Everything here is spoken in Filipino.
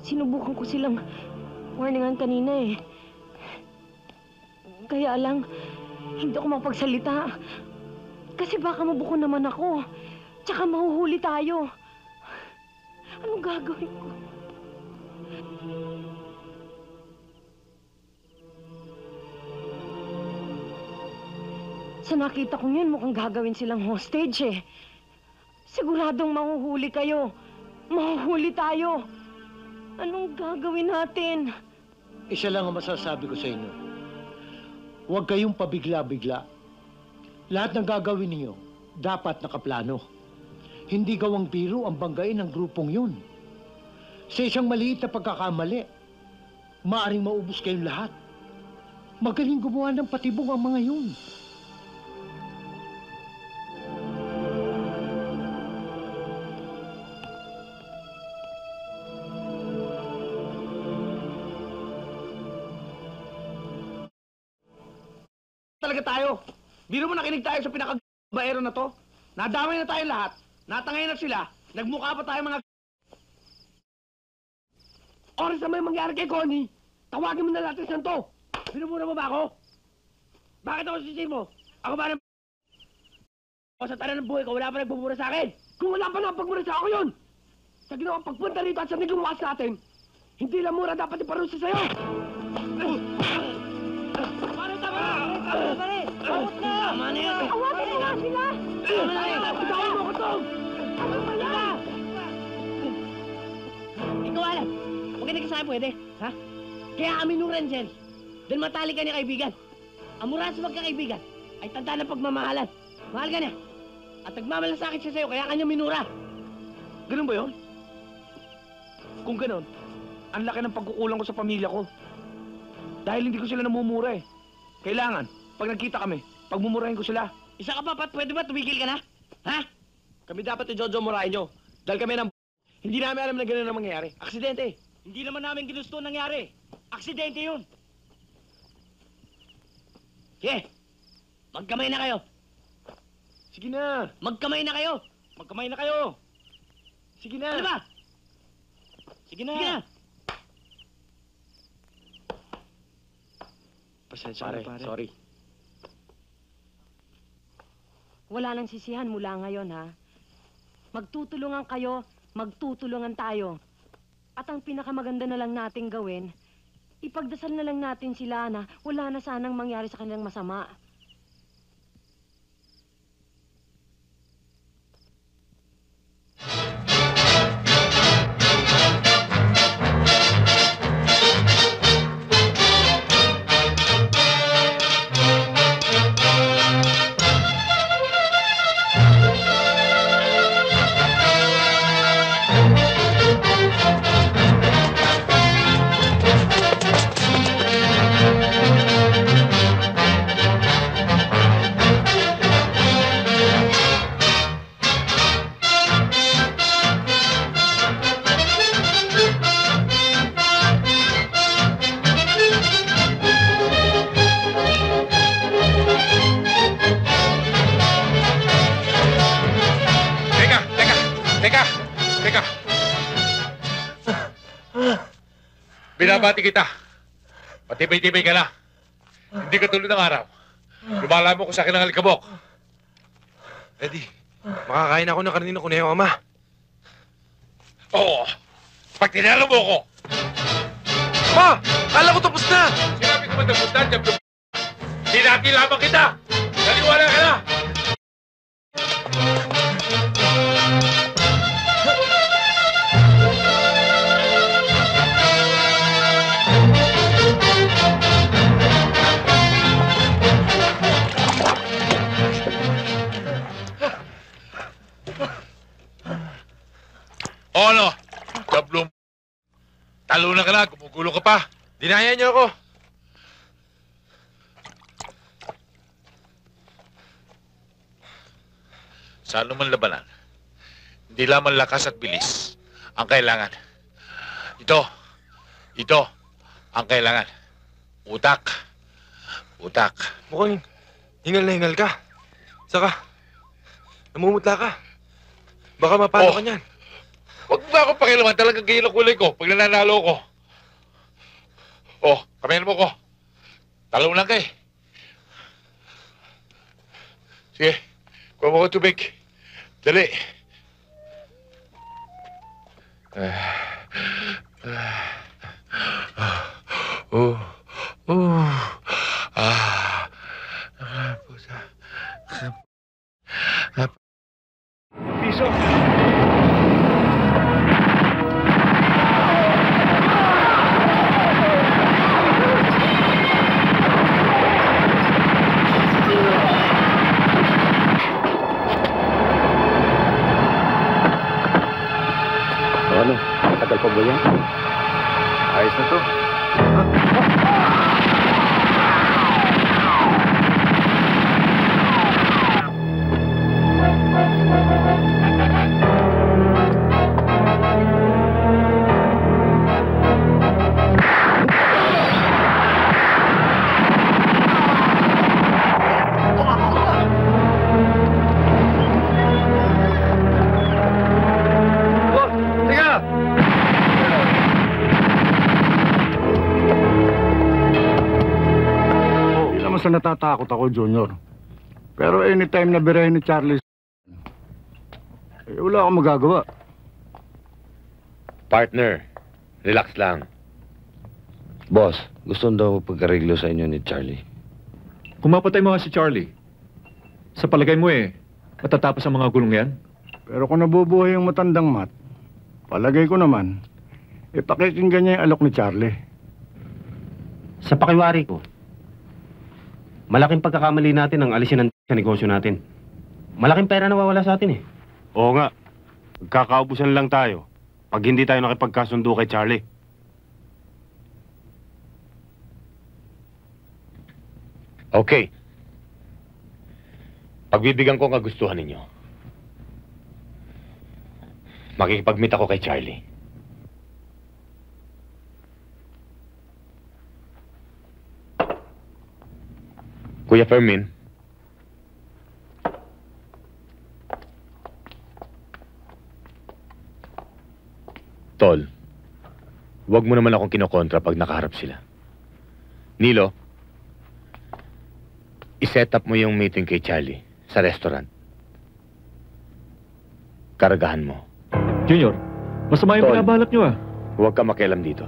Sinubukan ko silang warningan kanina eh. Kaya lang, hindi ako makapagsalita. Kasi baka mabuko naman ako. Tsaka mahuhuli tayo. Anong gagawin ko? Sa nakita ko yun, mukhang gagawin silang hostage eh. Siguradong mahuhuli kayo. Mahuhuli tayo. Anong gagawin natin? Isa lang ang masasabi ko sa inyo. Huwag kayong pabigla-bigla. Lahat ng gagawin niyo, dapat nakaplano. Hindi gawang biro ang banggain ng grupong yun. Sa isang maliit na pagkakamali, maaaring maubos kayong lahat. Magaling gumawa ng patibong ang mga yun. Talaga tayo. Biro mo nakinig tayo sa pinaka-baero na to. Nadamay na tayo lahat. Natangay na sila. Nagmukha pa tayo mga... Oras na may mangyari kay Connie. Tawagin mo na lahat ng santo. Binubura mo ba ako? Bakit ako sisir mo? Ako ba ng... O sa tanan ng buhay ko, wala pa nagbubura sa akin. Kung wala pa na pagmura sa ako yun. Sa ginawang pagpunta rito at sa naging wakas natin, hindi lang mura dapat iparusa sa'yo. Bawat na! Tama na yan! Awagin na nga sila! Tama na yan! Bitawan mo ko, Tom! Ano ba yan? Ikaw, Alan! Huwag ka nagkasabi pwede, ha? Kaya kami nung Rangel, dahil matalik ka niya kaibigan. Ang mura sa magkakaibigan ay tanda ng pagmamahalan. Mahal ka niya. At nagmamalasakit siya sa'yo, kaya kanya minura. Ganun ba yun? Kung ganun, ang laki ng pagkukulang ko sa pamilya ko. Dahil hindi ko sila namumura eh. Kailangan, pag nagkita kami, pagmumurahin ko sila. Isa ka pa, Pat, pwede ba tumigil ka na? Ha? Kami dapat i-Jojo murahin nyo. Dahil kami hindi namin alam na gano'n na mangyayari. Aksidente. Hindi naman namin ginusto nangyari. Aksidente yun. Sige, magkamay na kayo. Sige na. Magkamay na kayo. Magkamay na kayo. Sige na. Ano ba? Sige na. Sige na. Pasensya pare. Sorry. Wala nang sisihan mula ngayon, ha? Magtutulungan kayo, magtutulungan tayo. At ang pinakamaganda na lang nating gawin, ipagdasal na lang natin sila na wala na sanang mangyari sa kanilang masama. Binabati kita. Patibay-tibay ka na. Hindi ka tulad ng araw. Lumalamo ko sa akin ng alikabok. Eddie, makakain ako ng kanina ko na yung ama. Oo. Pag tinalo mo ko. Ma! Kala ko tapos na! Sinabi ko matapos na, Hinati lamang kita. Naniwala ka na. O ano? Tablong... Talo na ka na, gumugulo ka pa. Dinaya niyo ako. Sa anumang labanan, hindi lamang lakas at bilis ang kailangan. Ito ang kailangan. Utak. Mukhang hingal na hingal ka. Saka, namumutla ka. Baka mapalo ka niyan. Huwag mo ako pakialaman. Talagang ganyan ang kulay ko pag nananalo ko. Oh, kamayan mo ko. Talo lang ka eh. Sige, kuha mo ko tubig. Dali. Oh, oh, pusa. Piso. Ano? Tagal pa ba yan? Ayos na to. Sa natatakot ako, Junior. Pero anytime na birahin ni Charlie, wala akong magagawa. Partner, relax lang. Boss, gusto daw pagkareglo sa inyo ni Charlie. Kung mapatay mo nga si Charlie, sa palagay mo matatapos ang mga gulong yan? Pero kung nabubuhay yung matandang Matt, palagay ko naman, pakikinggan niya yung alok ni Charlie. Sa pakiwari ko, malaking pagkakamali natin ang alisin ng sa negosyo natin. Malaking pera nawawala sa atin eh. Oo nga, magkakaubusan lang tayo pag hindi tayo nakipagkasundo kay Charlie. Okay. Pagbibigyan ko ang kagustuhan ninyo. Makikipag-meet ako kay Charlie. Kuya Fermin. Tol, huwag mo naman akong kinokontra pag nakaharap sila. Nilo, iset up mo yung meeting kay Charlie sa restaurant. Karagahan mo. Junior, masama yung Tol. binabalak nyo Huwag ka makialam dito.